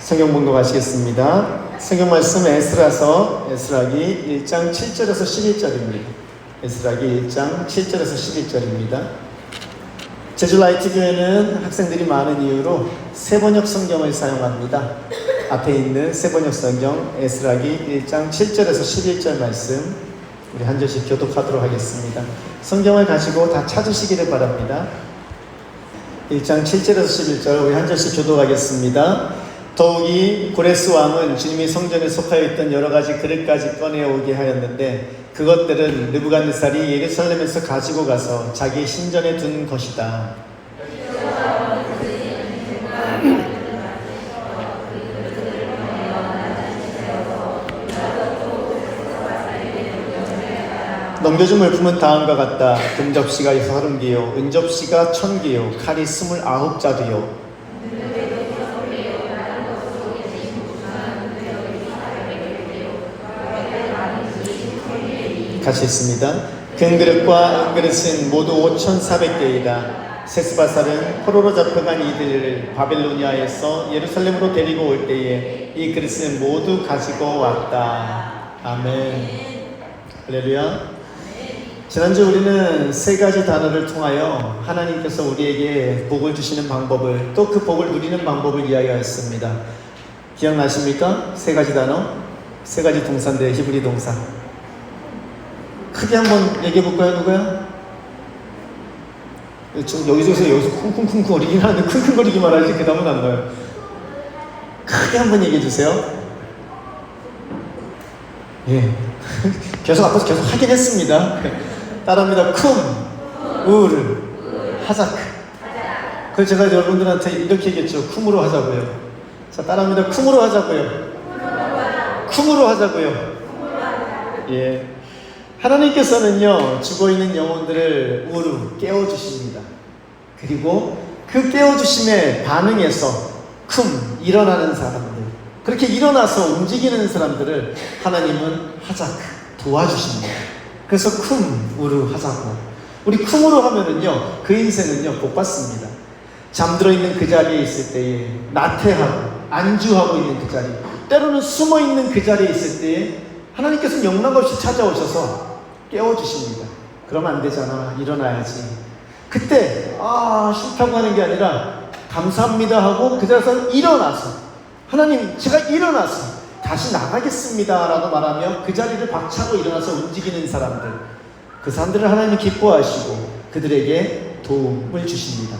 성경 봉독하시겠습니다. 성경 말씀 에스라기 1장 7절에서 11절입니다. 에스라기 1장 7절에서 11절입니다. 제주 라이트 교회는 학생들이 많은 이유로 세번역 성경을 사용합니다. 앞에 있는 세번역 성경 에스라기 1장 7절에서 11절 말씀 우리 한 절씩 교독하도록 하겠습니다. 성경을 가지고 다 찾으시기를 바랍니다. 1장 7절에서 11절 우리 한 절씩 교독하겠습니다. 더욱이 고레스 왕은 주님이 성전에 속하여 있던 여러 가지 그릇까지 꺼내오게 하였는데 그것들은 느부갓네살이 예루살렘에서 가지고 가서 자기 신전에 둔 것이다. 넘겨준 물품은 다음과 같다. 금접시가 30개요, 은접시가 1000개요, 칼이 29자루요. 같이 있습니다. 금그릇과 은그릇은 모두 5,400개이다. 세스바살은 포로로 잡혀간 이들을 바벨로니아에서 예루살렘으로 데리고 올 때에 이 그릇은 모두 가지고 왔다. 아멘. 할렐루야. 지난주 우리는 세 가지 단어를 통하여 하나님께서 우리에게 복을 주시는 방법을, 또 그 복을 누리는 방법을 이야기하였습니다. 기억나십니까? 세 가지 단어, 세 가지 동사인데 히브리 동사. 크게 한번 얘기해 볼까요? 누구야? 지금 여기서 쿵쿵쿵쿵 거리긴 하는데 쿵쿵거리기만 하지 그 다음은 안 나요. 크게 한번 얘기해 주세요. 예. 계속 앞에서 계속 하긴 했습니다. 따라합니다. 쿰, 우르, 하자크. 그래서 제가 여러분들한테 이렇게 얘기했죠. 쿰으로 하자고요. 자, 따라합니다. 쿰으로 하자고요. 쿰으로 하자고요. 예. 하나님께서는요, 죽어있는 영혼들을 우르 깨워주십니다. 그리고 그 깨워주심에 반응해서 쿰, 일어나는 사람들, 그렇게 일어나서 움직이는 사람들을 하나님은 하자크, 도와주십니다. 그래서 쿰, 우르 하자고. 우리 쿰으로 하면은요, 그 인생은요, 복 받습니다. 잠들어 있는 그 자리에 있을 때에, 나태하고, 안주하고 있는 그 자리, 때로는 숨어 있는 그 자리에 있을 때에, 하나님께서는 영락 없이 찾아오셔서 깨워주십니다. 그러면 안 되잖아. 일어나야지. 그때 싫다고 하는 게 아니라 감사합니다 하고 그 자리에서 일어나서 하나님 제가 일어나서 다시 나가겠습니다 라고 말하며 그 자리를 박차고 일어나서 움직이는 사람들, 그 사람들을 하나님이 기뻐하시고 그들에게 도움을 주십니다.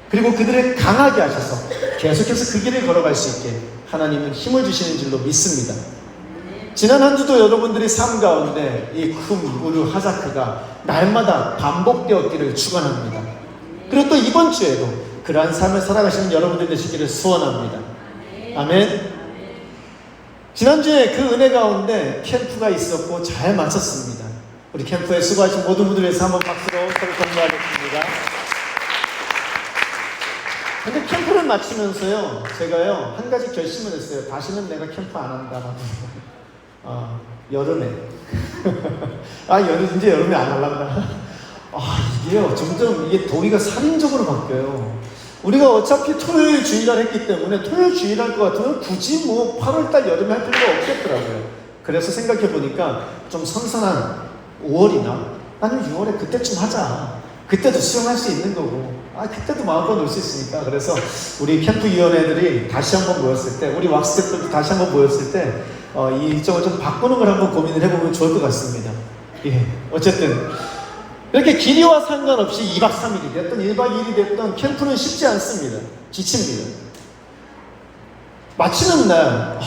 그리고 그들을 강하게 하셔서 계속해서 그 길을 걸어갈 수 있게 하나님은 힘을 주시는 줄로 믿습니다. 지난 한 주도 여러분들의 삶 가운데 이 쿰, 우르, 하자크가 날마다 반복되었기를 축원합니다. 그리고 또 이번 주에도 그러한 삶을 살아가시는 여러분들 되시기를 소원합니다. 아멘. 지난주에 그 은혜 가운데 캠프가 있었고 잘 마쳤습니다. 우리 캠프에 수고하신 모든 분들을 위해서 한번 박수로 서로 격려하겠습니다. 근데 캠프를 마치면서요, 제가요 한 가지 결심을 했어요. 다시는 내가 캠프 안 한다라고. 여름에 이제 여름에 안 할란다. 이게요 점점 이게 도리가 살인적으로 바뀌어요. 우리가 어차피 토요일 주일날 했기 때문에 토요일 주일날 것 같으면 굳이 8월달 여름에 할 필요가 없겠더라고요. 그래서 생각해 보니까 좀 선선한 5월이나 아니면 6월에 그때쯤 하자. 그때도 수영할 수 있는 거고 그때도 마음껏 놀 수 있으니까. 그래서 우리 캠프위원회들이 다시 한번 모였을 때, 우리 왁스텝들도 다시 한번 모였을 때 이 일정을 좀 바꾸는 걸 한번 고민을 해보면 좋을 것 같습니다. 예, 어쨌든 이렇게 길이와 상관없이 2박 3일이 됐던 1박 2일이 됐던 캠프는 쉽지 않습니다. 지칩니다. 마치는 날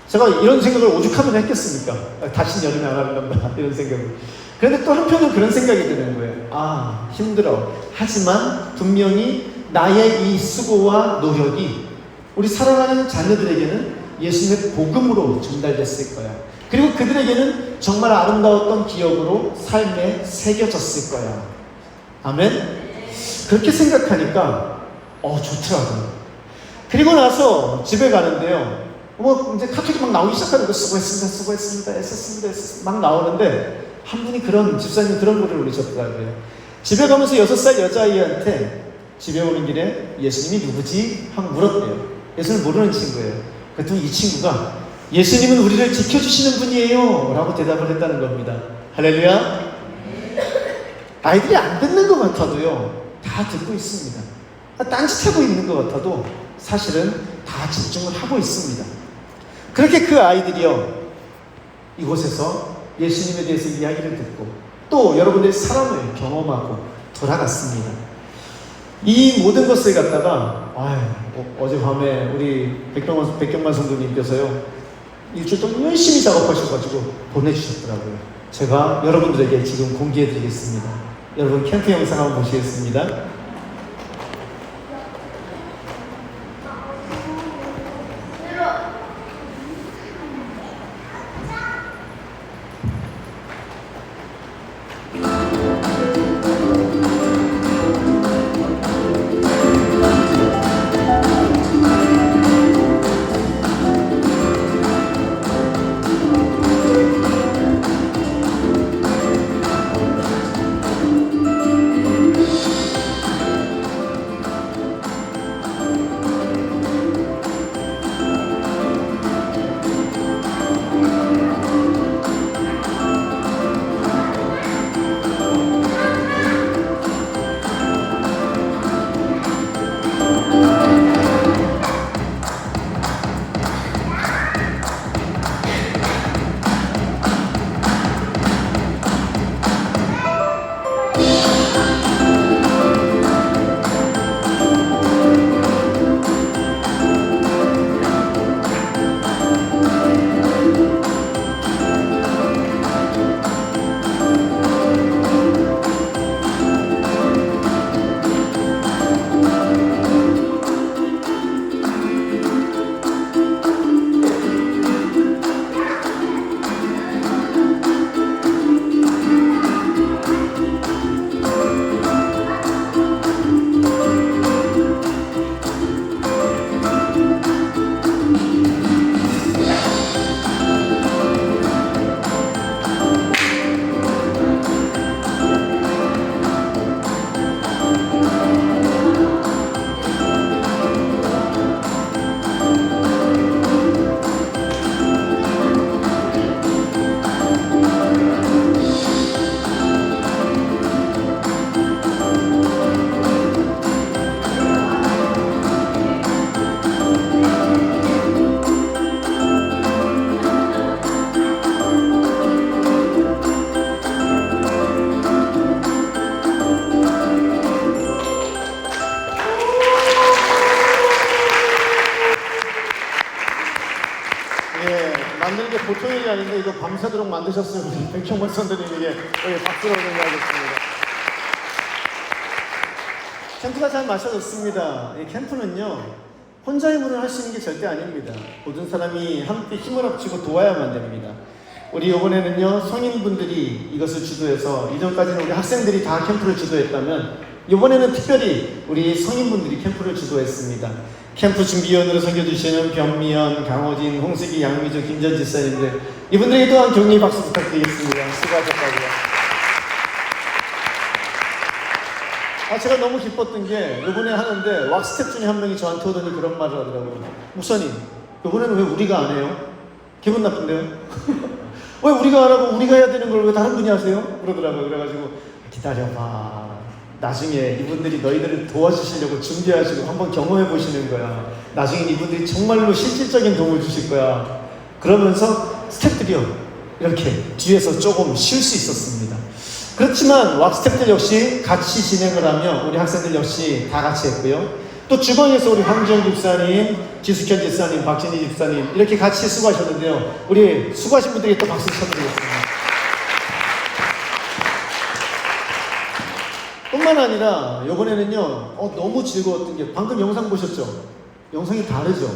제가 이런 생각을 오죽하면 했겠습니까? 다시는 여름에 안 하려다 이런 생각을. 그런데 또 한편은 그런 생각이 드는 거예요. 힘들어. 하지만 분명히 나의 이 수고와 노력이 우리 사랑하는 자녀들에게는 예수님의 복음으로 전달됐을 거야. 그리고 그들에게는 정말 아름다웠던 기억으로 삶에 새겨졌을 거야. 아멘? 그렇게 생각하니까 좋더라고요. 그리고 나서 집에 가는데요, 이제 카톡이 막 나오기 시작하는 거예요. 수고했습니다, 애썼습니다 막 나오는데 한 분이 집사님이 그런 글을 올리셨더라고요. 집에 가면서 6살 여자아이한테 집에 오는 길에 예수님이 누구지? 하고 물었대요. 예수를 모르는 친구예요. 그랬더니 이 친구가 예수님은 우리를 지켜주시는 분이에요 라고 대답을 했다는 겁니다. 할렐루야. 아이들이 안 듣는 것 같아도요, 다 듣고 있습니다. 딴짓하고 있는 것 같아도 사실은 다 집중을 하고 있습니다. 그렇게 그 아이들이요, 이곳에서 예수님에 대해서 이야기를 듣고 또 여러분들의 사랑을 경험하고 돌아갔습니다. 이 모든 것을 갖다가 어젯밤에 우리 백경만 성도님께서요, 일주일 동안 열심히 작업하셔가지고 보내주셨더라고요. 제가 여러분들에게 지금 공개해드리겠습니다. 여러분 캠프 영상 한번 보시겠습니다. 만드는 게 보통 일이 아닌데 이거 밤새도록 만드셨어요. 우리 백형원 선생님에게 박수로 응원하겠습니다. 캠프가 잘 마쳐졌습니다. 이 캠프는요, 혼자 힘으로 할 수 있는 게 절대 아닙니다. 모든 사람이 함께 힘을 합치고 도와야만 됩니다. 우리 이번에는요, 성인분들이 이것을 주도해서, 이전까지는 우리 학생들이 다 캠프를 주도했다면 이번에는 특별히 우리 성인분들이 캠프를 주도했습니다. 캠프 준비위원으로 섬겨주시는 변미연, 강호진, 홍슬기, 양미주, 김전 집사님들, 이분들에게 또한 격려의 박수 부탁드리겠습니다. 수고하셨다고요. 제가 너무 기뻤던 게, 이번에 하는데 왁스텝 중에 한 명이 저한테 오더니 그런 말을 하더라고요. 목사님, 이번에는 왜 우리가 안 해요? 기분 나쁜데요? 왜 우리가 안 하고 우리가 해야 되는 걸 왜 다른 분이 하세요? 그러더라고요. 그래가지고 기다려봐, 나중에 이분들이 너희들을 도와주시려고 준비하시고 한번 경험해 보시는 거야. 나중에 이분들이 정말로 실질적인 도움을 주실 거야. 그러면서 스태프들이요, 이렇게 뒤에서 조금 쉴 수 있었습니다. 그렇지만 왁스텝들 역시 같이 진행을 하며 우리 학생들 역시 다 같이 했고요. 또 주방에서 우리 황지영 집사님, 지숙현 집사님, 박진희 집사님 이렇게 같이 수고하셨는데요. 우리 수고하신 분들에게 또 박수 쳐드리겠습니다. 뿐만 아니라 이번에는요, 너무 즐거웠던 게, 방금 영상 보셨죠? 영상이 다르죠?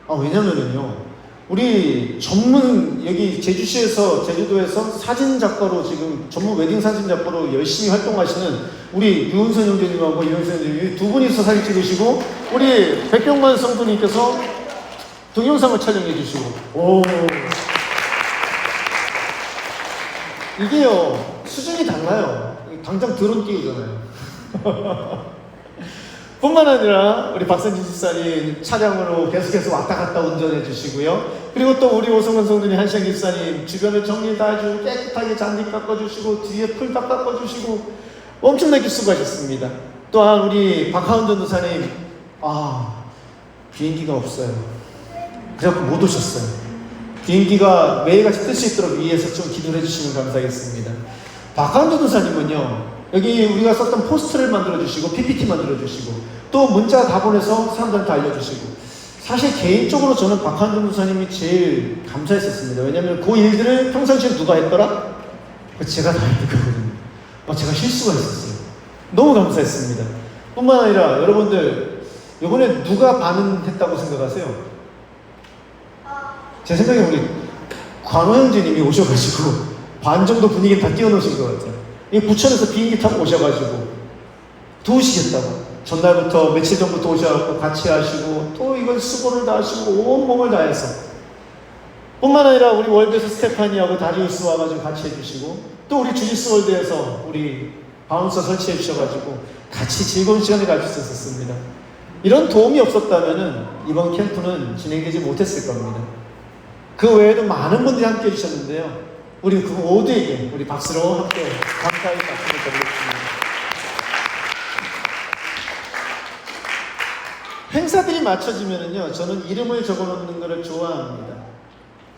왜냐면은요, 우리 전문, 여기 제주시에서, 제주도에서 사진작가로 지금 전문 웨딩 사진작가로 열심히 활동하시는 우리 유은선 형제님하고 이현선 형제님 두 분이서 사진 찍으시고, 우리 백병만 성도님께서 동영상을 촬영해 주시고, 이게요, 수준이 달라요. 당장 드론 띄우잖아요. 뿐만 아니라 우리 박선진 집사님 차량으로 계속해서 왔다 갔다 운전해 주시고요. 그리고 또 우리 오성근 성도님 한시영 집사님 주변을 정리 다 해주고 깨끗하게 잔디 깎아주시고 뒤에 풀 다 깎아주시고 엄청나게 수고하셨습니다. 또한 우리 박하은 전도사님 비행기가 없어요. 그래서 못 오셨어요. 비행기가 매일같이 뜰 수 있도록 위에서 좀 기도를 해주시면 감사하겠습니다. 박하은 전도사님은요, 여기 우리가 썼던 포스터를 만들어주시고 PPT 만들어주시고 또 문자 다 보내서 사람들한테 알려주시고, 사실 개인적으로 저는 박하은 전도사님이 제일 감사했었습니다. 왜냐하면 그 일들을 평상시에 누가 했더라? 제가 다 했던 거거든요. 제가 실수가 있었어요. 너무 감사했습니다. 뿐만 아니라 여러분들 이번에 누가 반응했다고 생각하세요? 제 생각에 우리 관호 형제님이 오셔가지고 반 정도 분위기를 다 띄워놓으신 것 같아요. 이 부천에서 비행기 타고 오셔가지고 도우시겠다고 전날부터 며칠 전부터 오셔가지고 같이 하시고 또 이걸 수고를 다 하시고 온 몸을 다해서, 뿐만 아니라 우리 월드에서 스테파니하고 다리우스 와가지고 같이 해주시고 또 우리 주지스 월드에서 우리 바운서 설치해 주셔가지고 같이 즐거운 시간을 가질 수 있었습니다. 이런 도움이 없었다면 이번 캠프는 진행되지 못했을 겁니다. 그 외에도 많은 분들이 함께 해주셨는데요. 우리 그 모두에게 우리 박수로 함께 감사의 박수를 드리겠습니다. 행사들이 맞춰지면은요, 저는 이름을 적어놓는 것을 좋아합니다.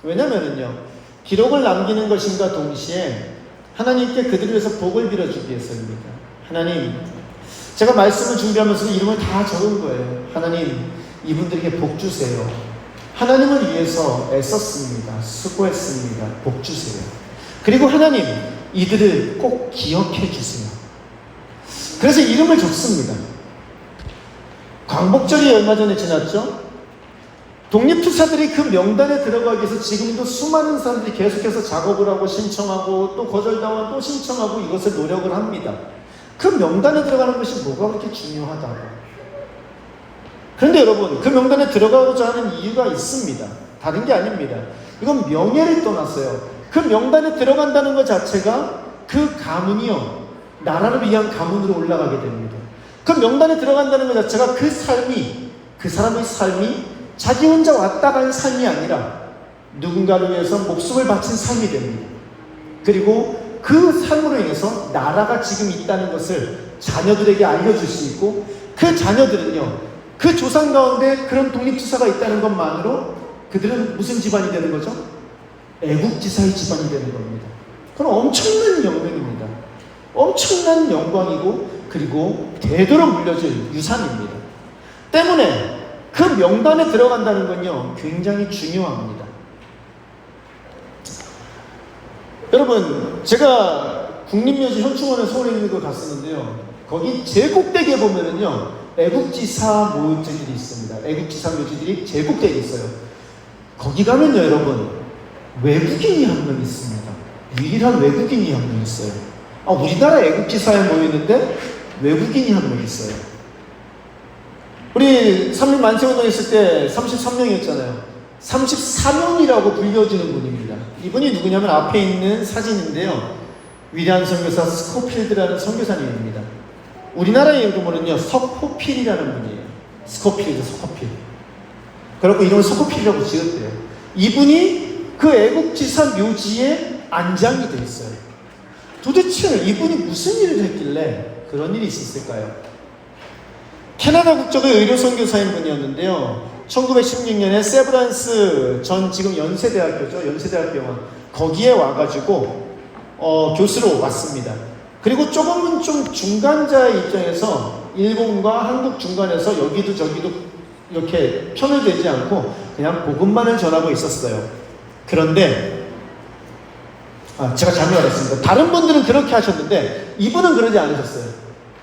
왜냐면은요, 기록을 남기는 것인가 동시에 하나님께 그들을 위해서 복을 빌어주기 위해서입니다. 하나님, 제가 말씀을 준비하면서 이름을 다 적은 거예요. 하나님, 이분들에게 복 주세요. 하나님을 위해서 애썼습니다. 수고했습니다. 복 주세요. 그리고 하나님, 이들을 꼭 기억해 주세요. 그래서 이름을 적습니다. 광복절이 얼마 전에 지났죠? 독립투사들이 그 명단에 들어가기 위해서 지금도 수많은 사람들이 계속해서 작업을 하고 신청하고 또 거절당하고 또 신청하고 이것을 노력을 합니다. 그 명단에 들어가는 것이 뭐가 그렇게 중요하다고? 그런데 여러분, 그 명단에 들어가고자 하는 이유가 있습니다. 다른 게 아닙니다. 이건 명예를 떠났어요. 그 명단에 들어간다는 것 자체가 그 가문이요, 나라를 위한 가문으로 올라가게 됩니다. 그 명단에 들어간다는 것 자체가 그 삶이, 그 사람의 삶이 자기 혼자 왔다 간 삶이 아니라 누군가를 위해서 목숨을 바친 삶이 됩니다. 그리고 그 삶으로 인해서 나라가 지금 있다는 것을 자녀들에게 알려줄 수 있고, 그 자녀들은요, 그 조상 가운데 그런 독립투사가 있다는 것만으로 그들은 무슨 집안이 되는 거죠? 애국지사의 집안이 되는 겁니다. 그건 엄청난 영광입니다. 엄청난 영광이고, 그리고 대대로 물려질 유산입니다. 때문에 그 명단에 들어간다는 건요, 굉장히 중요합니다. 여러분, 제가 국립묘지 현충원에 서울에 있는 걸 갔었는데요, 거기 제일 꼭대기에 보면은요, 애국지사 묘지들이 있습니다. 애국지사 묘지들이 제일 꼭대기에 있어요. 거기 가면요, 여러분, 외국인이 한 명 있습니다. 유일한 외국인이 한 명 있어요. 우리나라 애국지사에 모였는데 외국인이 한 명 있어요. 우리 3일 만세운동 했을 때 33명이었잖아요. 34명이라고 불려지는 분입니다. 이분이 누구냐면 앞에 있는 사진인데요, 위대한 선교사 스코필드라는 선교사님입니다. 우리나라의 이름으로는요, 서코필이라는 분이에요. 스코필드, 서코필. 그래갖고 이름을 서코필이라고 지었대요. 이분이 그 애국지사 묘지에 안장이 되어 있어요. 도대체 이분이 무슨 일을 했길래 그런 일이 있었을까요? 캐나다 국적의 의료 선교사인 분이었는데요, 1916년에 세브란스 전 지금 연세대학교죠, 연세대학병원, 거기에 와가지고 교수로 왔습니다. 그리고 조금은 좀 중간자의 입장에서 일본과 한국 중간에서 여기도 저기도 이렇게 편을 대지 않고 그냥 복음만을 전하고 있었어요. 그런데 제가 잘못 알았습니다. 다른 분들은 그렇게 하셨는데 이분은 그러지 않으셨어요.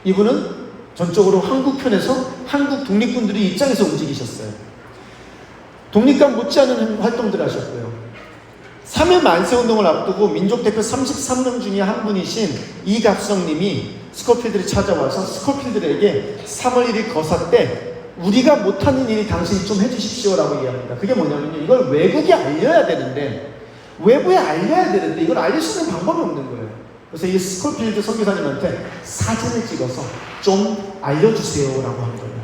이분은 전적으로 한국 편에서 한국 독립군들의 입장에서 움직이셨어요. 독립감 못지않은 활동들을 하셨고요. 3.1 만세운동을 앞두고 민족대표 33명 중에 한 분이신 이갑성님이 스코필드를 찾아와서 스코필드에게 3월 1일 거사 때 우리가 못하는 일이 당신이 좀 해주십시오라고 얘기합니다. 그게 뭐냐면요, 이걸 외국에 알려야 되는데, 외부에 알려야 되는데 이걸 알릴 수 있는 방법이 없는 거예요. 그래서 이 스코필드 선교사님한테 사진을 찍어서 좀 알려주세요라고 한 거예요.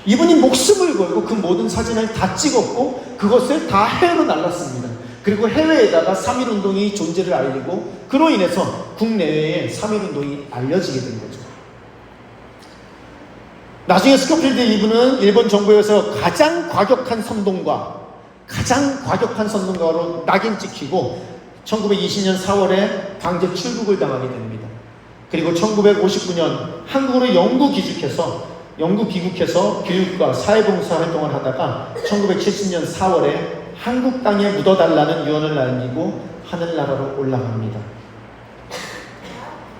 이분이 목숨을 걸고 그 모든 사진을 다 찍었고 그것을 다 해외로 날랐습니다. 그리고 해외에다가 3.1운동이 존재를 알리고 그로 인해서 국내외에 3.1운동이 알려지게 된 거죠. 나중에 스코필드 이분은 일본 정부에서 가장 과격한 선동가로 낙인 찍히고 1920년 4월에 강제 출국을 당하게 됩니다. 그리고 1959년 한국으로 영구 귀국해서 교육과 사회봉사 활동을 하다가 1970년 4월에 한국 땅에 묻어달라는 유언을 남기고 하늘나라로 올라갑니다.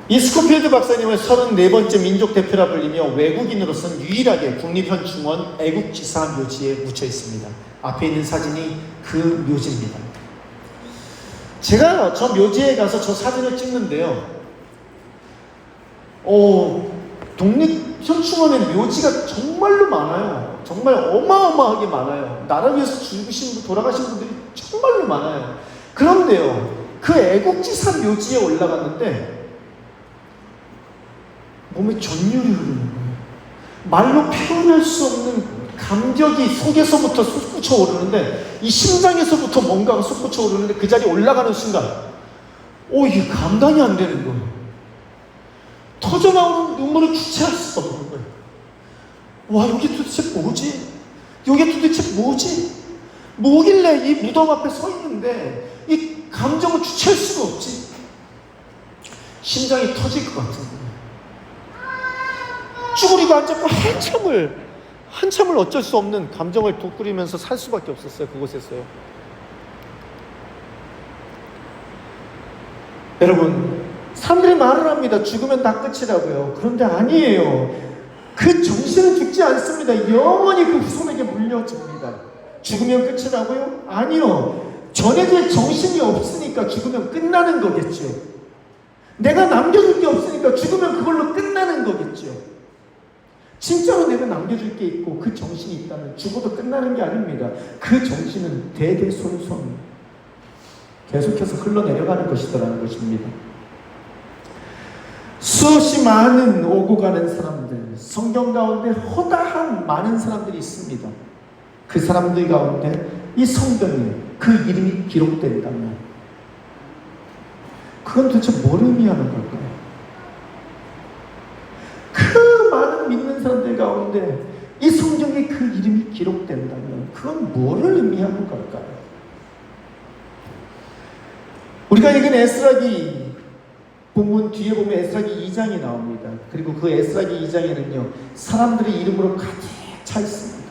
이 스코필드 박사님은 34번째 민족 대표라 불리며 외국인으로서는 유일하게 국립현충원 애국지사 묘지에 묻혀 있습니다. 앞에 있는 사진이 그 묘지입니다. 제가 저 묘지에 가서 저 사진을 찍는데요. 독립현충원의 묘지가 정말로 많아요. 정말 어마어마하게 많아요. 나라 위해서 죽으신 분, 돌아가신 분들이 정말로 많아요. 그런데요, 그 애국지사 묘지에 올라갔는데 몸에 전율이 흐르는 거예요. 말로 표현할 수 없는 감격이 속에서부터 솟구쳐 오르는데, 이 심장에서부터 뭔가가 솟구쳐 오르는데 그 자리에 올라가는 순간 이게 감당이 안 되는 거예요. 터져나오는 눈물을 주체할 수가 없는 거예요. 와, 여기 도대체 뭐지? 뭐길래 이 무덤 앞에 서 있는데 이 감정을 주체할 수가 없지? 심장이 터질 것 같은 거예요. 쭈그리고 앉았고 한참을 어쩔 수 없는 감정을 돋구리면서 살 수밖에 없었어요. 그곳에서요. 여러분, 사람들이 말을 합니다. 죽으면 다 끝이라고요. 그런데 아니에요. 그 정신은 죽지 않습니다. 영원히 그 후손에게 물려집니다. 죽으면 끝이라고요? 아니요. 전해질 정신이 없으니까 죽으면 끝나는 거겠죠. 내가 남겨줄 게 없으니까 죽으면 그걸로 끝나는 거겠죠. 진짜로 내가 남겨줄 게 있고 그 정신이 있다면 죽어도 끝나는 게 아닙니다. 그 정신은 대대손손 계속해서 흘러내려가는 것이더라는 것입니다. 수없이 많은 오고 가는 사람들, 성경 가운데 허다한 많은 사람들이 있습니다. 그 사람들 가운데 이 성경에 그 이름이 기록된다면 그건 도대체 뭘 의미하는 걸까요? 그 많은 믿는 사람들 가운데 이 성경에 그 이름이 기록된다면 그건 뭐를 의미하는 걸까요? 우리가 읽은 에스라기 본문 뒤에 보면 에스라기 2장이 나옵니다. 그리고 그 에스라기 2장에는요 사람들의 이름으로 가득 차 있습니다.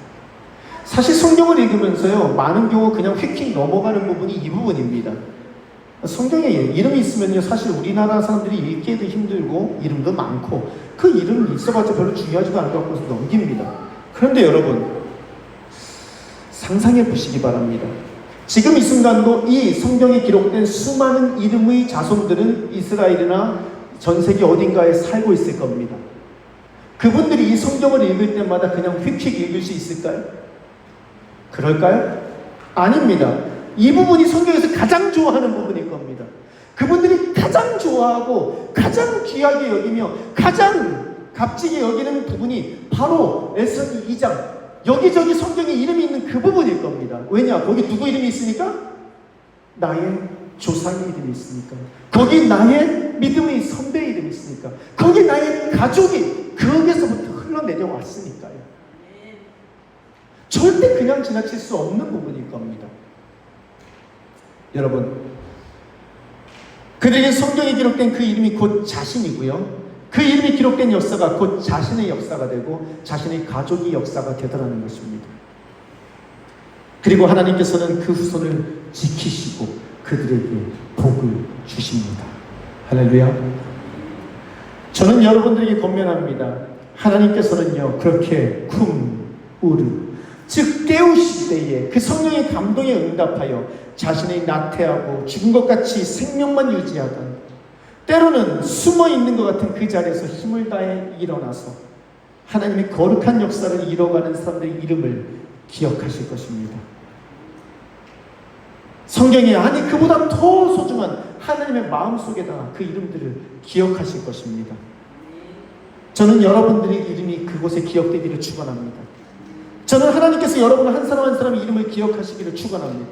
사실 성경을 읽으면서요 많은 경우 그냥 휙휙 넘어가는 부분이 이 부분입니다. 성경에 이름이 있으면요 사실 우리나라 사람들이 읽기에도 힘들고 이름도 많고 그 이름이 있어봤자 별로 중요하지도 않을 것 같아서 넘깁니다. 그런데 여러분 상상해 보시기 바랍니다. 지금 이 순간도 이 성경에 기록된 수많은 이름의 자손들은 이스라엘이나 전 세계 어딘가에 살고 있을 겁니다. 그분들이 이 성경을 읽을 때마다 그냥 휙휙 읽을 수 있을까요? 그럴까요? 아닙니다. 이 부분이 성경에서 가장 좋아하는 부분일 겁니다. 그분들이 가장 좋아하고 가장 귀하게 여기며 가장 값지게 여기는 부분이 바로 에스라기 2장 여기저기 성경에 이름이 있는 그 부분일 겁니다. 왜냐? 거기 누구 이름이 있으니까? 나의 조상의 이름이 있으니까. 거기 나의 믿음의 선배 이름이 있으니까. 거기 나의 가족이 거기서부터 흘러내려왔으니까요. 절대 그냥 지나칠 수 없는 부분일 겁니다. 여러분, 그들에게 성경에 기록된 그 이름이 곧 자신이고요. 그 이름이 기록된 역사가 곧 자신의 역사가 되고 자신의 가족의 역사가 되더라는 것입니다. 그리고 하나님께서는 그 후손을 지키시고 그들에게 복을 주십니다. 할렐루야. 저는 여러분들에게 권면합니다. 하나님께서는요 그렇게 우르 즉 깨우실 때에 그 성령의 감동에 응답하여 자신의 나태하고 죽은 것 같이 생명만 유지하던 때로는 숨어있는 것 같은 그 자리에서 힘을 다해 일어나서 하나님의 거룩한 역사를 이뤄가는 사람들의 이름을 기억하실 것입니다. 성경에 아니 그보다 더 소중한 하나님의 마음속에다 그 이름들을 기억하실 것입니다. 저는 여러분들의 이름이 그곳에 기억되기를 축원합니다. 저는 하나님께서 여러분 한 사람 한 사람의 이름을 기억하시기를 축원합니다.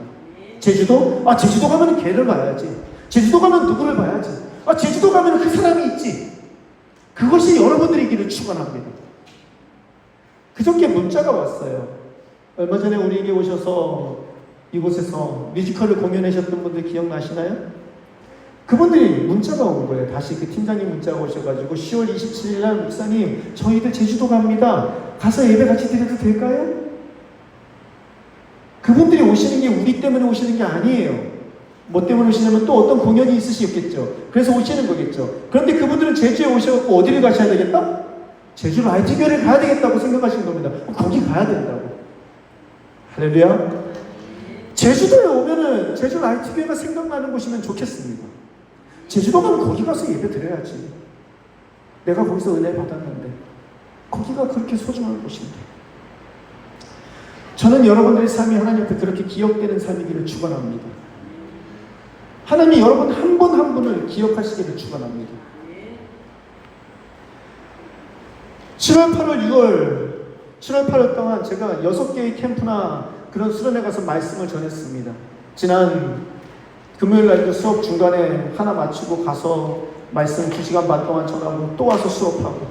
제주도? 제주도 가면 걔를 봐야지. 제주도 가면 누구를 봐야지. 제주도 가면 그 사람이 있지. 그것이 여러분들이기를 축원합니다. 그저께 문자가 왔어요. 얼마 전에 우리에게 오셔서 이곳에서 뮤지컬을 공연하셨던 분들 기억나시나요? 그분들이 문자가 온 거예요. 다시 그 팀장님 문자가 오셔가지고 10월 27일 날 목사님 저희들 제주도 갑니다. 가서 예배 같이 드려도 될까요? 그분들이 오시는 게 우리 때문에 오시는 게 아니에요. 뭐 때문에 오시냐면 또 어떤 공연이 있으시겠죠. 그래서 오시는 거겠죠. 그런데 그분들은 제주에 오셔서 어디를 가셔야 되겠다? 제주 라이트교회를 가야 되겠다고 생각하시는 겁니다. 거기 가야 된다고. 할렐루야. 제주도에 오면은 제주 라이트교회가 생각나는 곳이면 좋겠습니다. 제주도 가면 거기 가서 예배 드려야지. 내가 거기서 은혜 받았는데 거기가 그렇게 소중한 곳인데. 저는 여러분들의 삶이 하나님 앞에 그렇게 기억되는 삶이기를 축원합니다. 하나님이 여러분 한 분 한 분을 기억하시기를 축원합니다. 7월, 8월, 6월 7월, 8월 동안 제가 6개의 캠프나 그런 수련회 가서 말씀을 전했습니다. 지난 금요일 날도 수업 중간에 하나 마치고 가서 말씀 2시간 반 동안 전하고 또 와서 수업하고,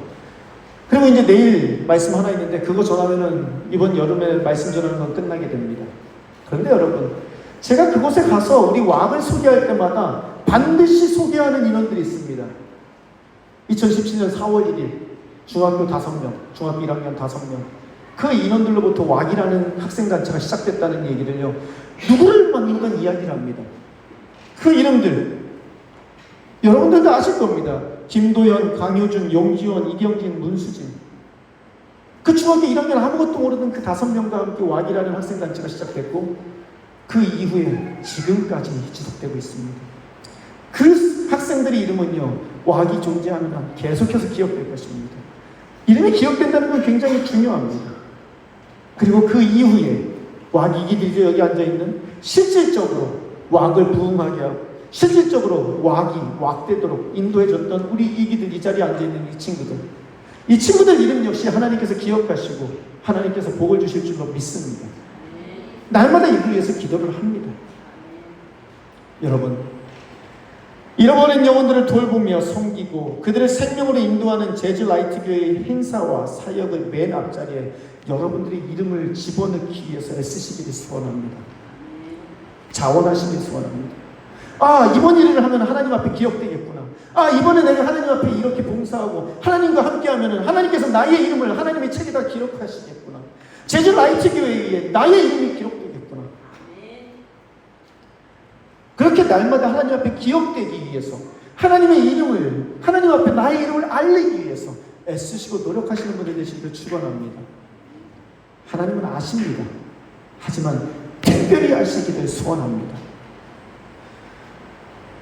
그리고 이제 내일 말씀 하나 있는데 그거 전하면은 이번 여름에 말씀 전하는 건 끝나게 됩니다. 그런데 여러분, 제가 그곳에 가서 우리 왕을 소개할 때마다 반드시 소개하는 인원들이 있습니다. 2017년 4월 1일 중학교 5명, 중학교 1학년 5명, 그 인원들로부터 왁이라는 학생단체가 시작됐다는 얘기를요, 누구를 만나건 이야기를 합니다. 그 이름들 여러분들도 아실 겁니다. 김도현, 강효준, 용지원, 이경진, 문수진. 그 중학교 1학년 아무것도 모르는 그 5명과 함께 왁이라는 학생단체가 시작됐고 그 이후에 지금까지 지속되고 있습니다. 그 학생들의 이름은요, 왁이 존재하는 한 계속해서 기억될 것입니다. 이름이 기억된다는 건 굉장히 중요합니다. 그리고 그 이후에 왁 이기들이 여기 앉아있는 실질적으로 왁을 부흥하게 하고 실질적으로 왁이 왁되도록 인도해줬던 우리 이기들, 이 자리에 앉아있는 이 친구들 이름 역시 하나님께서 기억하시고 하나님께서 복을 주실 줄로 믿습니다. 날마다 이를 위해서 기도를 합니다. 여러분, 잃어버린 영혼들을 돌보며 섬기고 그들을 생명으로 인도하는 제주 라이트교회의 행사와 사역의 맨 앞자리에 여러분들의 이름을 집어넣기 위해서 애쓰시기를 소원합니다. 자원하시길 소원합니다. 이번 일을 하면 하나님 앞에 기억되겠구나. 이번에 내가 하나님 앞에 이렇게 봉사하고 하나님과 함께하면 하나님께서 나의 이름을 하나님의 책에다 기록하시겠구나. 제주 라이트교회에 나의 이름이 기록되겠구나. 그렇게 날마다 하나님 앞에 기억되기 위해서 하나님의 이름을, 하나님 앞에 나의 이름을 알리기 위해서 애쓰시고 노력하시는 분들 되시기를 축원합니다. 하나님은 아십니다. 하지만 특별히 아시기를 소원합니다.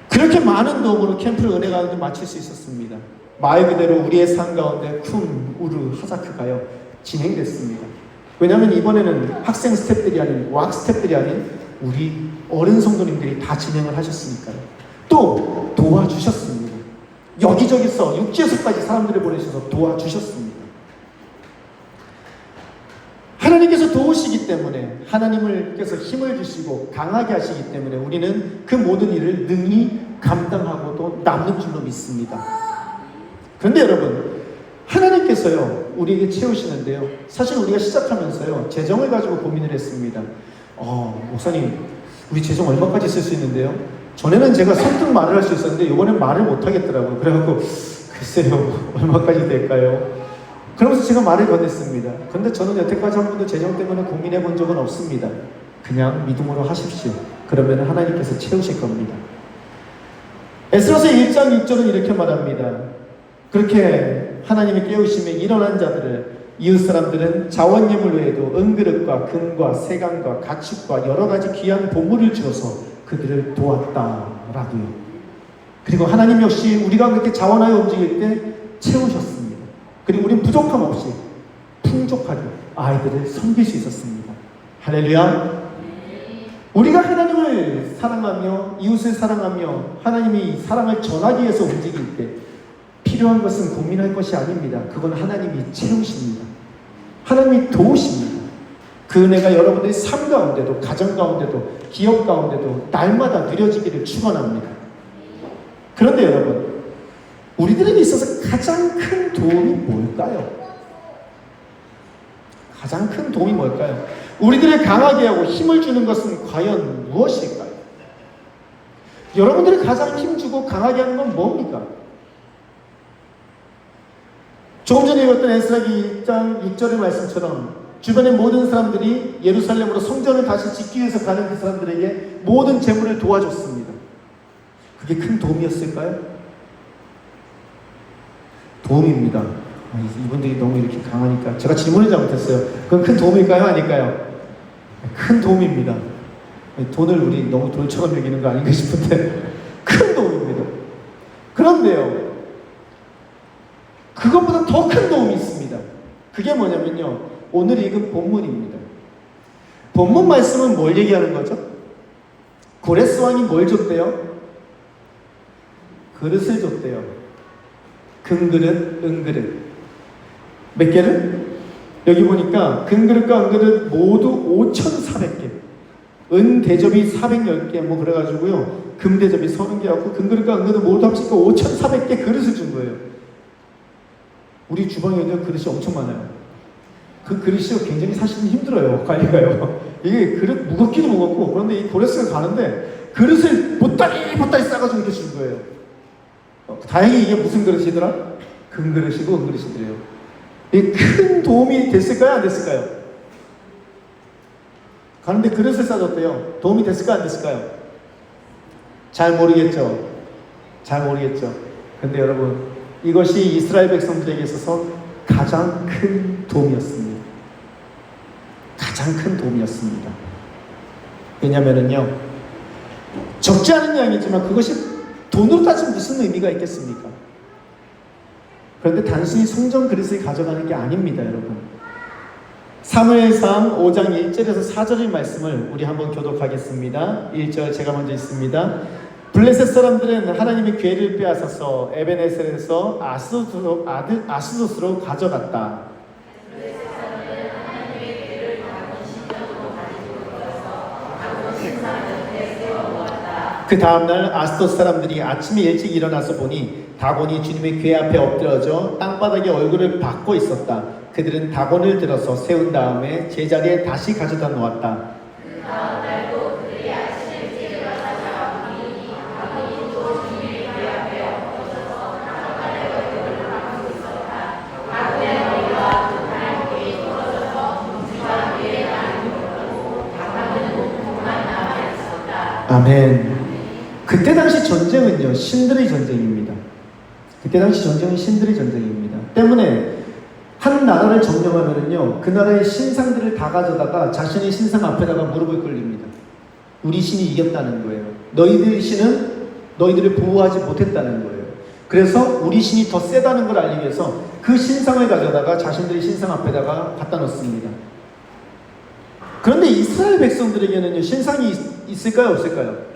그렇게 많은 도움으로 캠프를 은혜 가운데 마칠 수 있었습니다. 말 그대로 우리의 삶 가운데 쿰, 우르, 하자크가요 진행됐습니다. 왜냐하면 이번에는 학생 스태프들이 아닌 왁 스태프들이 아닌 우리 어른 성도님들이 다 진행을 하셨으니까요. 또 도와주셨습니다. 여기저기서 육지에서까지 사람들을 보내셔서 도와주셨습니다. 하나님께서 도우시기 때문에, 하나님께서 힘을 주시고 강하게 하시기 때문에 우리는 그 모든 일을 능히 감당하고도 남는 줄로 믿습니다. 그런데 여러분, 하나님께서요 우리에게 채우시는데요, 사실 우리가 시작하면서요 재정을 가지고 고민을 했습니다. 목사님, 우리 재정 얼마까지 쓸 수 있는데요? 전에는 제가 선뜻 말을 할 수 있었는데 이번엔 말을 못 하겠더라고요. 그래갖고 글쎄요 얼마까지 될까요? 그러면서 제가 말을 건넸습니다. 그런데 저는 여태까지 한 번도 재정 때문에 고민해 본 적은 없습니다. 그냥 믿음으로 하십시오. 그러면 하나님께서 채우실 겁니다. 에스라서 1장 6절은 이렇게 말합니다. 그렇게 하나님이 깨우심에 일어난 자들을, 이웃 사람들은 자원 예물 외에도 은그릇과 금과 세간과 가축과 여러 가지 귀한 보물을 주어서 그들을 도왔다라고요. 그리고 하나님 역시 우리가 그렇게 자원하여 움직일 때 채우셨습니다. 그리고 우리는 부족함 없이 풍족하게 아이들을 섬길 수 있었습니다. 할렐루야. 우리가 하나님을 사랑하며 이웃을 사랑하며 하나님이 사랑을 전하기 위해서 움직일 때 필요한 것은 고민할 것이 아닙니다. 그건 하나님이 채우십니다. 하나님이 도우십니다. 그 은혜가 여러분들의 삶 가운데도, 가정 가운데도, 기업 가운데도 날마다 누려지기를 축원합니다. 그런데 여러분, 우리들에게 있어서 가장 큰 도움이 뭘까요? 가장 큰 도움이 뭘까요? 우리들을 강하게 하고 힘을 주는 것은 과연 무엇일까요? 여러분들이 가장 힘주고 강하게 하는 건 뭡니까? 조금 전에 읽었던 에스라기 1장 6절의 말씀처럼 주변의 모든 사람들이 예루살렘으로 성전을 다시 짓기 위해서 가는 그 사람들에게 모든 재물을 도와줬습니다. 그게 큰 도움이었을까요? 도움입니다. 이분들이 너무 이렇게 강하니까 제가 질문을 잘못했어요. 그건 큰 도움일까요? 아닐까요? 큰 도움입니다. 돈을 우리 너무 돌처럼 여기는 거 아닌가 싶은데 큰 도움입니다. 그런데요, 그것보다 더 큰 도움이 있습니다. 그게 뭐냐면요, 오늘 읽은 본문입니다. 본문 말씀은 뭘 얘기하는 거죠? 고레스 왕이 뭘 줬대요? 그릇을 줬대요. 금그릇, 은그릇. 몇 개를? 여기 보니까 금그릇과 은그릇 모두 5,400개. 은 대접이 410개 뭐 그래가지고요, 금 대접이 30개였고 금그릇과 은그릇 모두 합치니까 5,400개 그릇을 준 거예요. 우리 주방에도 그릇이 엄청 많아요. 그 그릇이 굉장히 사실은 힘들어요. 관리가요. 이게 그릇 무겁기도 무겁고, 그런데 이 고레스가 가는데 그릇을 보따리 싸가지고 이렇게 준 거예요. 다행히 이게 무슨 그릇이더라? 금그릇이고 은그릇이더래요. 이게 큰 도움이 됐을까요? 안 됐을까요? 가는데 그릇을 싸줬대요. 도움이 됐을까요? 안 됐을까요? 잘 모르겠죠. 잘 모르겠죠. 근데 여러분, 이것이 이스라엘 백성들에게 있어서 가장 큰 도움이었습니다. 가장 큰 도움이었습니다. 왜냐면은요, 적지 않은 양이지만 그것이 돈으로 따지면 무슨 의미가 있겠습니까? 그런데 단순히 성전 그릇을 가져가는 게 아닙니다, 여러분. 사무엘상 5장 1절에서 4절의 말씀을 우리 한번 교독하겠습니다. 1절 제가 먼저 읽습니다. 블레셋 사람들은 하나님의 궤를 빼앗아서 에베네셀에서 아스돗으로 가져갔다. 그 다음날 아스돗 사람들이 아침에 일찍 일어나서 보니 다곤이 주님의 궤 앞에 엎드려져 땅바닥에 얼굴을 박고 있었다. 그들은 다곤을 들어서 세운 다음에 제자리에 다시 가져다 놓았다. 그 다음 날도 그들이 아침에 일찍 일어나서 보니 다곤이 또 주님의 궤 앞에 엎드려서 땅바닥에 얼굴을 박고 있었다. 다곤의 머리와 그 궤에 떨어져서 뭉치가 궤에 나는 것으로 다곤은 몸만 남아 있었다. 아멘. 그때 당시 전쟁은요, 신들의 전쟁입니다. 그때 당시 전쟁은 신들의 전쟁입니다. 때문에 한 나라를 점령하면은요, 그 나라의 신상들을 다 가져다가 자신의 신상 앞에다가 무릎을 꿇립니다. 우리 신이 이겼다는 거예요. 너희들 신은 너희들을 보호하지 못했다는 거예요. 그래서 우리 신이 더 세다는 걸 알리기 위해서 그 신상을 가져다가 자신들의 신상 앞에다가 갖다 놓습니다. 그런데 이스라엘 백성들에게는요, 신상이 있을까요? 없을까요?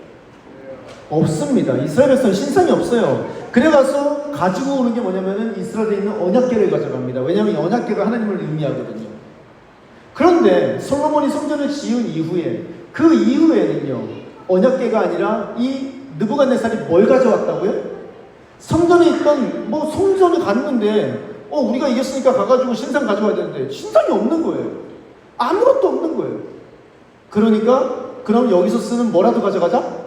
없습니다. 이스라엘 백성은 신상이 없어요. 그래가서 가지고 오는 게 뭐냐면은 이스라엘에 있는 언약궤를 가져갑니다. 왜냐하면 언약궤가 하나님을 의미하거든요. 그런데 솔로몬이 성전을 지은 이후에, 그 이후에는요, 언약궤가 아니라 이 느부갓네살이 뭘 가져왔다고요? 성전에 있던, 성전에 갔는데 우리가 이겼으니까 가가지고 신상 가져와야 되는데 신상이 없는 거예요. 아무것도 없는 거예요. 그러니까 그럼 여기서 쓰는 뭐라도 가져가자?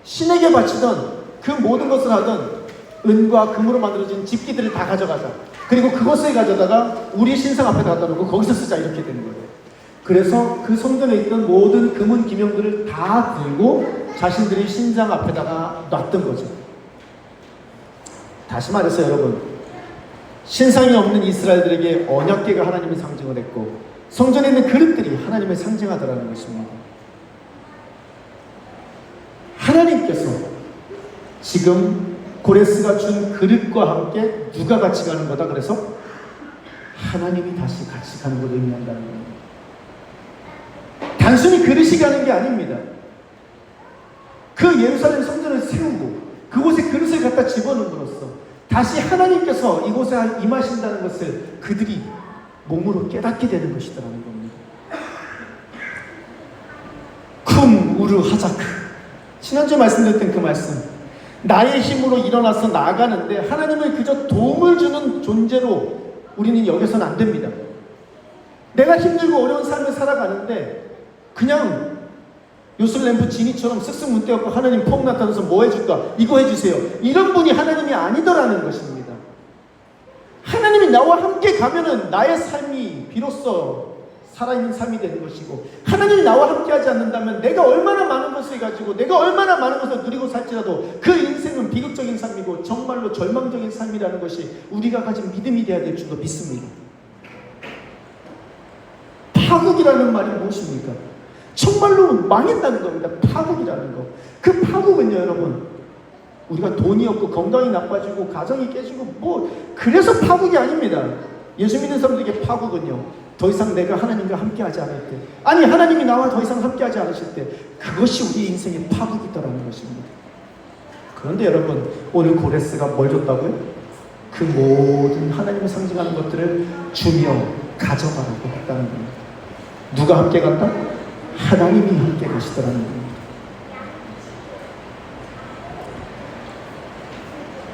신에게 바치던 그 모든 것을 하던 은과 금으로 만들어진 집기들을 다 가져가자. 그리고 그것을 가져다가 우리 신상 앞에 갖다 놓고 거기서 쓰자, 이렇게 되는 거예요. 그래서 그 성전에 있던 모든 금은 기명들을 다 들고 자신들의 신상 앞에다가 놨던 거죠. 다시 말해서 여러분, 신상이 없는 이스라엘들에게 언약궤가 하나님의 상징을 했고, 성전에 있는 그릇들이 하나님을 상징하더라는 것입니다. 하나님께서 지금 고레스가 준 그릇과 함께 누가 같이 가는 거다? 그래서 하나님이 다시 같이 가는 것을 의미한다는 겁니다. 단순히 그릇이 가는 게 아닙니다. 그 예루살렘 성전을 세우고 그곳에 그릇을 갖다 집어넣음으로써 다시 하나님께서 이곳에 임하신다는 것을 그들이 몸으로 깨닫게 되는 것이더라는 겁니다. 쿰 우르 하자크. 지난주에 말씀드렸던 그 말씀, 나의 힘으로 일어나서 나아가는데 하나님을 그저 도움을 주는 존재로 우리는 여겨서는 안 됩니다. 내가 힘들고 어려운 삶을 살아가는데 그냥 요술램프 지니처럼 쓱쓱 문 떼었고 하나님 폼 나타나서 뭐 해줄까? 이거 해주세요. 이런 분이 하나님이 아니더라는 것입니다. 하나님이 나와 함께 가면은 나의 삶이 비로소 살아있는 삶이 되는 것이고, 하나님이 나와 함께 하지 않는다면 내가 얼마나 많은 것을 가지고 내가 얼마나 많은 것을 누리고 살지라도 그 인생은 비극적인 삶이고 정말로 절망적인 삶이라는 것이 우리가 가진 믿음이 되어야 될 줄로 믿습니다. 파국이라는 말이 무엇입니까? 정말로 망했다는 겁니다. 파국이라는 거. 그 파국은요, 여러분, 우리가 돈이 없고 건강이 나빠지고 가정이 깨지고 뭐 그래서 파국이 아닙니다. 예수 믿는 사람들에게 파국은요, 더 이상 내가 하나님과 함께하지 않을 때, 아니 하나님이 나와 더 이상 함께하지 않으실 때, 그것이 우리 인생의 파국이다라는 것입니다. 그런데 여러분, 오늘 고레스가 뭘 줬다고요? 그 모든 하나님을 상징하는 것들을 주며 가져가라고 했다는 겁니다. 누가 함께 간다? 하나님이 함께 가시더라는 겁니다.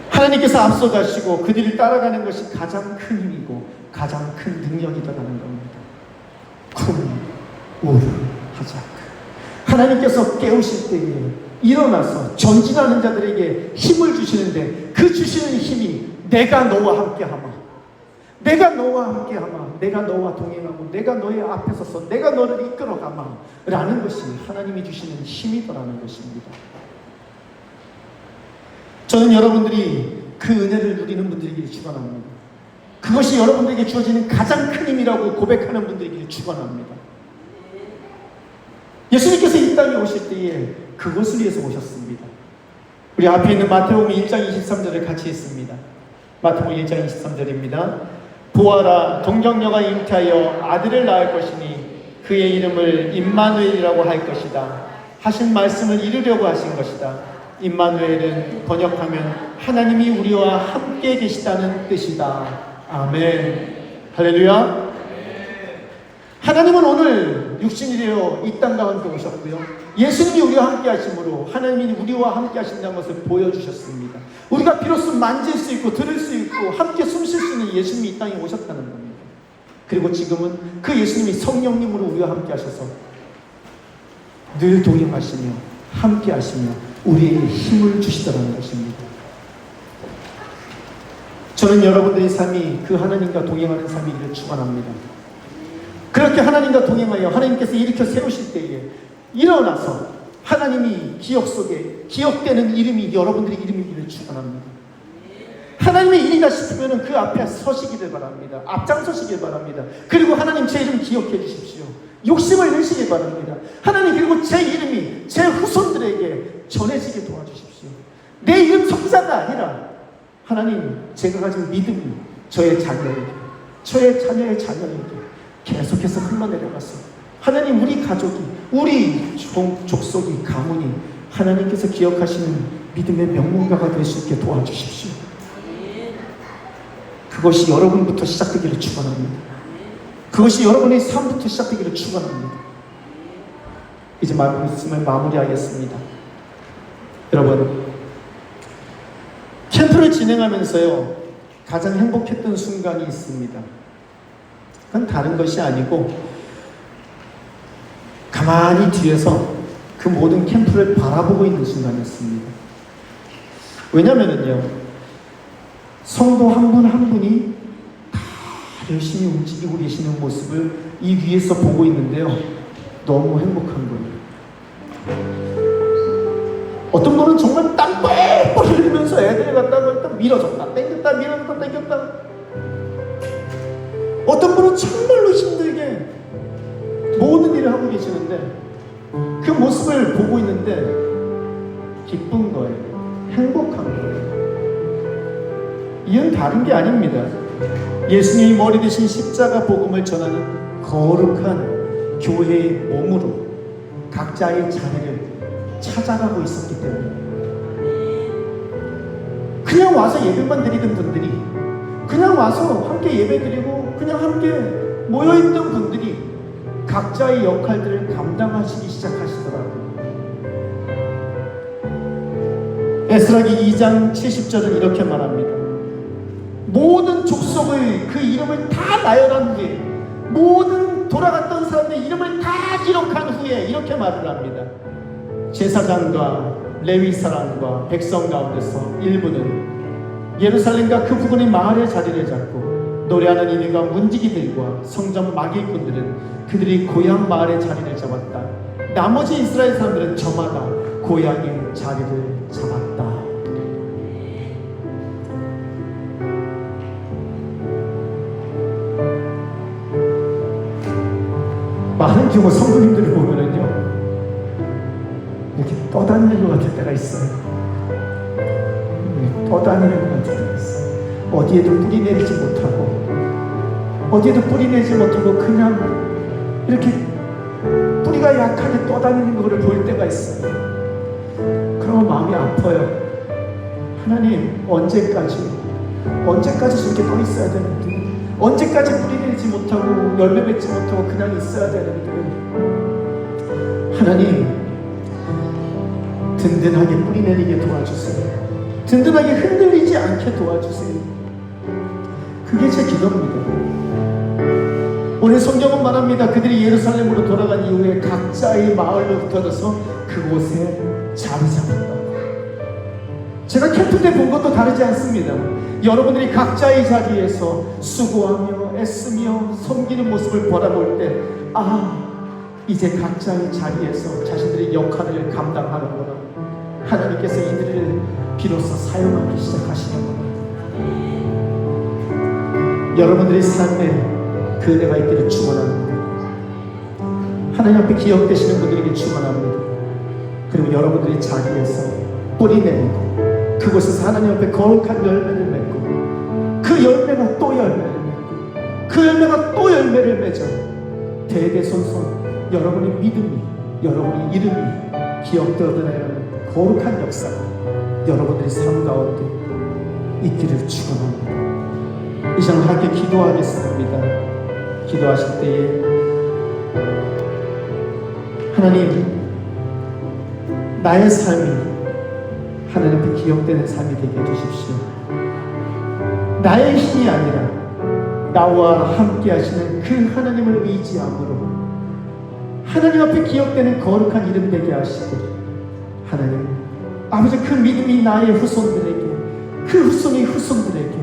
하나님께서 앞서 가시고 그들을 따라가는 것이 가장 큰 힘이고 가장 큰 능력이더라는 겁니다. 쿰 우르 하자크. 하나님께서 깨우실 때에 일어나서 전진하는 자들에게 힘을 주시는데, 그 주시는 힘이 내가 너와 함께하마, 내가 너와 함께하마, 내가 너와 동행하고 내가 너의 앞에 서서 내가 너를 이끌어가마 라는 것이 하나님이 주시는 힘이더라는 것입니다. 저는 여러분들이 그 은혜를 누리는 분들에게 축원합니다. 그것이 여러분들에게 주어지는 가장 큰 힘이라고 고백하는 분들에게 축원합니다. 예수님께서 이 땅에 오실 때에 그것을 위해서 오셨습니다. 우리 앞에 있는 마태복음 1장 23절을 같이 읽습니다. 마태복음 1장 23절입니다. 보아라, 동정녀가 잉태하여 아들을 낳을 것이니 그의 이름을 임마누엘이라고 할 것이다. 하신 말씀을 이루려고 하신 것이다. 임마누엘은 번역하면 하나님이 우리와 함께 계시다는 뜻이다. 아멘. 할렐루야. 하나님은 오늘 육신이 되어 이 땅 가운데 오셨고요, 예수님이 우리와 함께 하심으로 하나님이 우리와 함께 하신다는 것을 보여주셨습니다. 우리가 비로소 만질 수 있고 들을 수 있고 함께 숨 쉴 수 있는 예수님이 이 땅에 오셨다는 겁니다. 그리고 지금은 그 예수님이 성령님으로 우리와 함께 하셔서 늘 동행하시며 함께 하시며 우리에게 힘을 주시더라는 것입니다. 저는 여러분들의 삶이 그 하나님과 동행하는 삶이기를 축원합니다. 그렇게 하나님과 동행하여 하나님께서 일으켜 세우실 때에 일어나서 하나님이 기억 속에 기억되는 이름이 여러분들의 이름이기를 축원합니다. 하나님의 일이다 싶으면 그 앞에 서시기를 바랍니다. 앞장서시길 바랍니다. 그리고 하나님, 제 이름 기억해 주십시오. 욕심을 내시길 바랍니다. 하나님, 그리고 제 이름이 제 후손들에게 전해지게 도와주십시오. 내 이름 석자가 아니라 하나님, 제가 가진 믿음이 저의 자녀에게, 저의 자녀의 자녀에게 계속해서 흘러내려가서 하나님, 우리 가족이, 우리 족속이, 가문이 하나님께서 기억하시는 믿음의 명문가가 될 수 있게 도와주십시오. 그것이 여러분부터 시작되기를 축원합니다. 그것이 여러분의 삶부터 시작되기를 축원합니다. 이제 말씀을 마무리하겠습니다. 여러분, 캠프를 진행하면서요, 가장 행복했던 순간이 있습니다. 그건 다른 것이 아니고 가만히 뒤에서 그 모든 캠프를 바라보고 있는 순간이었습니다. 왜냐면은요, 성도 한 분 한 분이 다 열심히 움직이고 계시는 모습을 이 위에서 보고 있는데요, 너무 행복한 거예요. 어떤 분은 정말 땀 뻘뻘 흘리면서 애들을 갖다가 밀어줬다 땡겼다 밀어줬다 땡겼다, 어떤 분은 정말로 힘들게 모든 일을 하고 계시는데 그 모습을 보고 있는데 기쁜 거예요. 행복한 거예요. 이건 다른 게 아닙니다. 예수님이 머리 대신 십자가 복음을 전하는 거룩한 교회의 몸으로 각자의 자리를 찾아가고 있었기 때문에 그냥 와서 예배만 드리던 분들이, 그냥 와서 함께 예배 드리고 그냥 함께 모여있던 분들이 각자의 역할들을 감당하시기 시작하시더라고요. 에스라기 2장 70절은 이렇게 말합니다. 모든 족속의 그 이름을 다 나열한 후에, 모든 돌아갔던 사람들의 이름을 다 기록한 후에 이렇게 말을 합니다. 제사장과 레위 사람과 백성 가운데서 일부는 예루살렘과 그 부근의 마을의 자리를 잡고, 노래하는 이들과 문지기들과 성전 마길꾼들은 그들이 고향 마을의 자리를 잡았다. 나머지 이스라엘 사람들은 저마다 고향의 자리를 잡았다. 많은 경우 성도님들을 보면은요, 이렇게 떠다니는 것 같을 때가 있어요. 떠다니는 것 같을 때가 있어요. 어디에도 뿌리 내리지 못하고, 어디에도 뿌리 내지 못하고 그냥 이렇게 뿌리가 약하게 떠다니는 것을 볼 때가 있어요. 그러면 마음이 아파요. 하나님, 언제까지 저렇게 떠 있어야 되는데, 언제까지 뿌리 내리지 못하고 열매 맺지 못하고 그냥 있어야 되는데, 하나님 든든하게 뿌리 내리게 도와주세요. 든든하게 흔들리지 않게 도와주세요. 그게 제 기도입니다. 오늘 성경은 말합니다. 그들이 예루살렘으로 돌아간 이후에 각자의 마을로 흩어져서 그곳에 자리 잡았다. 제가 캠프 때 본 것도 다르지 않습니다. 여러분들이 각자의 자리에서 수고하며 애쓰며 섬기는 모습을 바라볼 때, 이제 각자의 자리에서 자신들의 역할을 감당하는구나. 하나님께서 이들을 비로소 사용하기 시작하시는구나. 여러분들의 삶에 그 은혜가 있기를 축원합니다. 하나님 앞에 기억되시는 분들에게 축원합니다. 그리고 여러분들의 자리에서 뿌리 내리고 그곳에서 하나님 앞에 거룩한 열매를 맺고, 그 열매가 또 열매를 맺고, 그 열매가 또 열매를 맺어 대대손손 여러분의 믿음이, 여러분의 이름이 기억되어지는 거룩한 역사가 여러분들의 삶 가운데 있기를 축원합니다. 이 시간 함께 기도하겠습니다. 기도하실 때에 하나님, 나의 삶이 하나님 앞에 기억되는 삶이 되게 해주십시오. 나의 힘이 아니라 나와 함께 하시는 그 하나님을 의지함으로 하나님 앞에 기억되는 거룩한 이름 되게 하시고, 하나님 아버지, 그 믿음이 나의 후손들에게, 그 후손의 후손들에게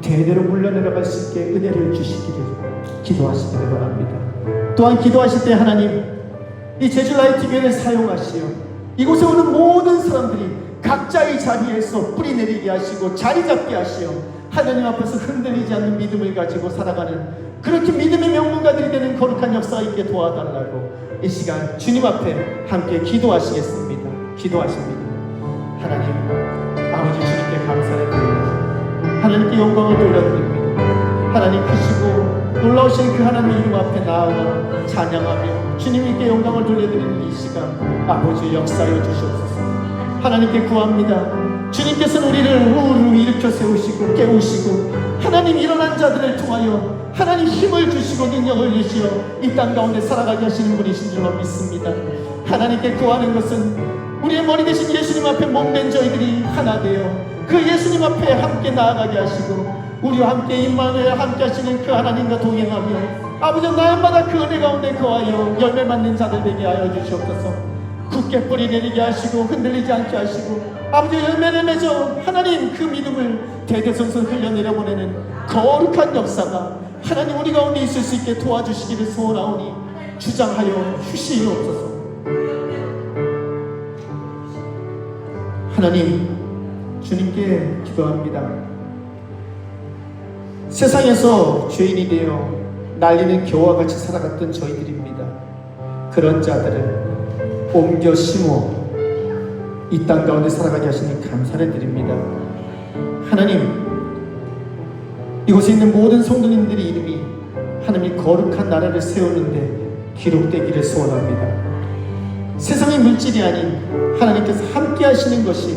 대대로 물려내려갈 수 있게 은혜를 주시기를 기도하시기를 바랍니다. 또한 기도하실 때 하나님, 이 제주라이트교회를 사용하시어 이곳에 오는 모든 사람들이 각자의 자리에서 뿌리 내리게 하시고 자리 잡게 하시어 하나님 앞에서 흔들리지 않는 믿음을 가지고 살아가는, 그렇게 믿음의 명문가들이 되는 거룩한 역사가 있게 도와달라고 이 시간 주님 앞에 함께 기도하시겠습니다. 기도하십니다. 하나님 아버지, 주님께 감사를 드립니다. 하나님께 영광을 돌려드립니다. 하나님 크시고 놀라우신 그 하나님의 이름 앞에 나아가 찬양하며 주님께 영광을 돌려드리는 이 시간, 아버지 역사여 주시옵소서. 하나님께 구합니다. 주님께서는 우리를 우르르 일으켜 세우시고 깨우시고, 하나님 일어난 자들을 통하여 하나님 힘을 주시고 능력을 주시어 이 땅 가운데 살아가게 하시는 분이신 줄로 믿습니다. 하나님께 구하는 것은 우리의 머리 대신 예수님 앞에 몸된 저희들이 하나 되어 그 예수님 앞에 함께 나아가게 하시고, 우리와 함께 임마누엘 함께 하시는 그 하나님과 동행하며 아버지 날마다 그 은혜 가운데 거하여 열매 맺는 자들 되게 하여 주시옵소서. 굳게 뿌리 내리게 하시고 흔들리지 않게 하시고, 아버지 열매를 맺어 하나님 그 믿음을 대대손손 흘려내려 보내는 거룩한 역사가 하나님 우리 가운데 있을 수 있게 도와주시기를 소원하오니 주장하여 주시옵소서. 하나님, 주님께 기도합니다. 세상에서 죄인이 되어 날리는 겨와 같이 살아갔던 저희들입니다. 그런 자들을 옮겨 심어 이 땅 가운데 살아가게 하시니 감사를 드립니다. 하나님, 이곳에 있는 모든 성도님들의 이름이 하나님이 거룩한 나라를 세우는데 기록되기를 소원합니다. 세상의 물질이 아닌 하나님께서 함께 하시는 것이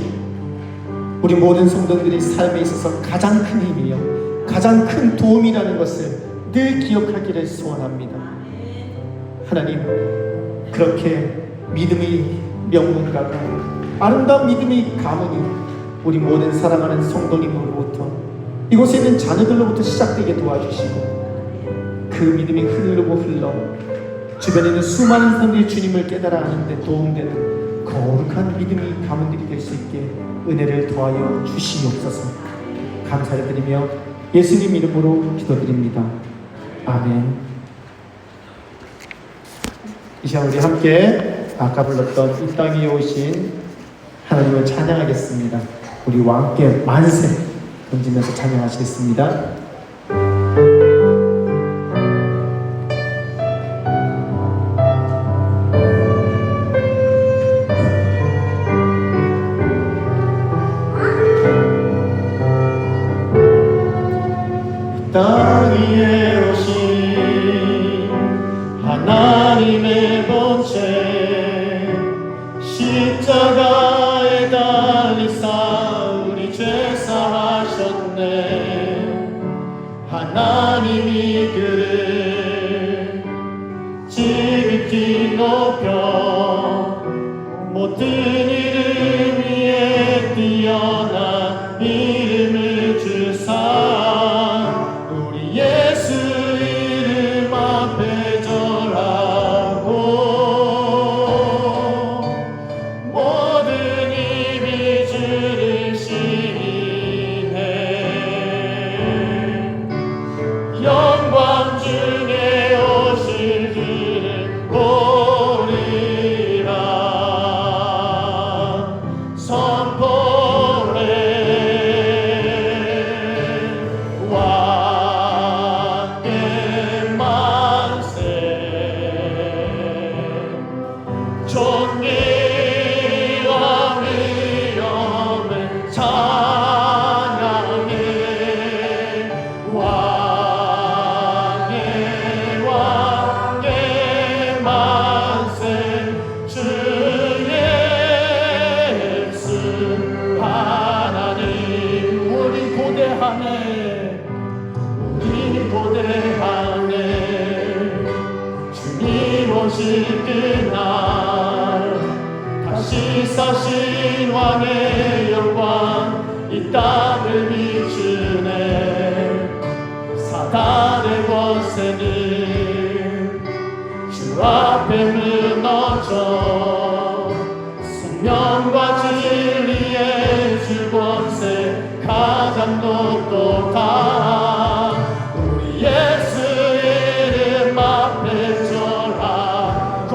우리 모든 성도들이 삶에 있어서 가장 큰 힘이요, 가장 큰 도움이라는 것을 늘 기억하기를 소원합니다. 하나님, 그렇게 믿음의 명문가가, 아름다운 믿음의 가문이 우리 모든 사랑하는 성도님으로부터, 이곳에 있는 자녀들로부터 시작되게 도와주시고, 그 믿음이 흐르고 흘러 주변에 있는 수많은 사람들이 주님을 깨달아 아는데 도움되는 거룩한 믿음의 가문들이 될 수 있게 은혜를 더하여 주시옵소서. 감사를 드리며 예수님 이름으로 기도드립니다. 아멘. 이 시간 우리 함께 아까 불렀던 이 땅 위에 오신 하나님을 찬양하겠습니다. 우리와 함께 만세 던지면서 찬양하시겠습니다. 땅 위에 오신 하나님의 본체, 십자가에 달리사 우리 죄 사하셨네. 하나님이 그를 지극히 높여 모든 이름 위에 뛰어난 이름을 주사 예수 이름 앞에 절하고 모든 입이 주를 시인해. 영광 중에 오실 주를 보리라 선포해. 존귀와 위엄을 찬양해. 왕의 왕의 만세. 주 예수 하나님, 우리 고대하네, 우리 고대하네. 주님 오실 그날 다시 사신 왕의 영광 이 땅을 비추네. 사단의 권세는 주 앞에 무너져. 생명과 진리의 주 권세 가장 높도다. 우리 예수 이름 앞에 절하고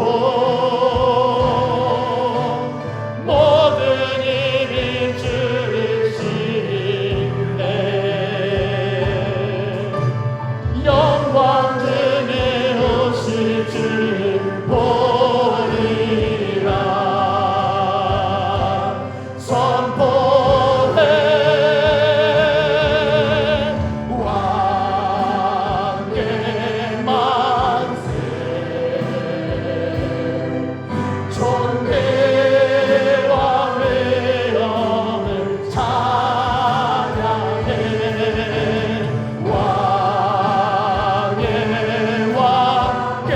모든 입이 주를 시인해. 영광 중에 오실 주 보리라 선포해. 왕의 만세. 존귀와 위엄을 찬양해. 왕의 왕의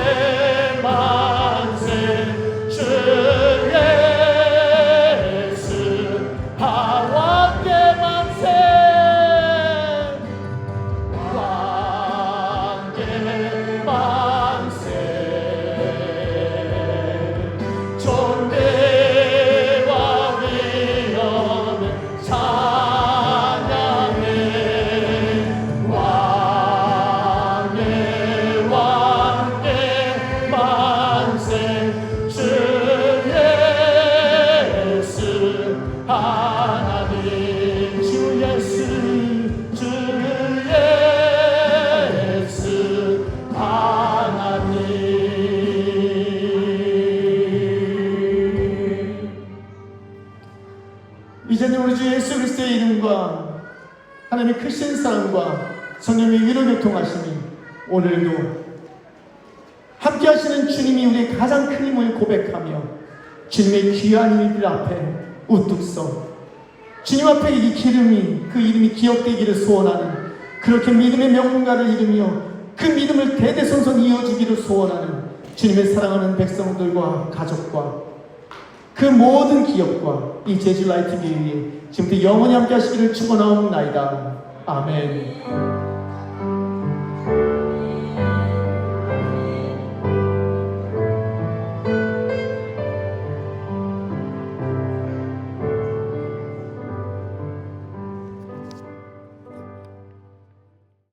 만세. 주 예수 왕의 만세. 왕의 만세. 존귀와 위엄을 찬양해. 왕의 왕의 만세. 주 예수 하나님. 주 예수 주 예수 하나님. 이제는 우리 주 예수 그리스도의 이름과 하나님의 크신 사랑과 성령의 위로 교통하심이 오늘도 함께 하시는 주님이 우리의 가장 큰 힘을 고백하며 주님의 귀한 이들 앞에 우뚝 서 주님 앞에 이 기름이, 그 이름이 기억되기를 소원하는, 그렇게 믿음의 명문가를 이루며 그 믿음을 대대손손 이어주기를 소원하는 주님의 사랑하는 백성들과 가족과 그 모든 기업과 이 제주 라이트 교회에 지금부터 영원히 함께 하시기를 축원하옵나이다. 아멘.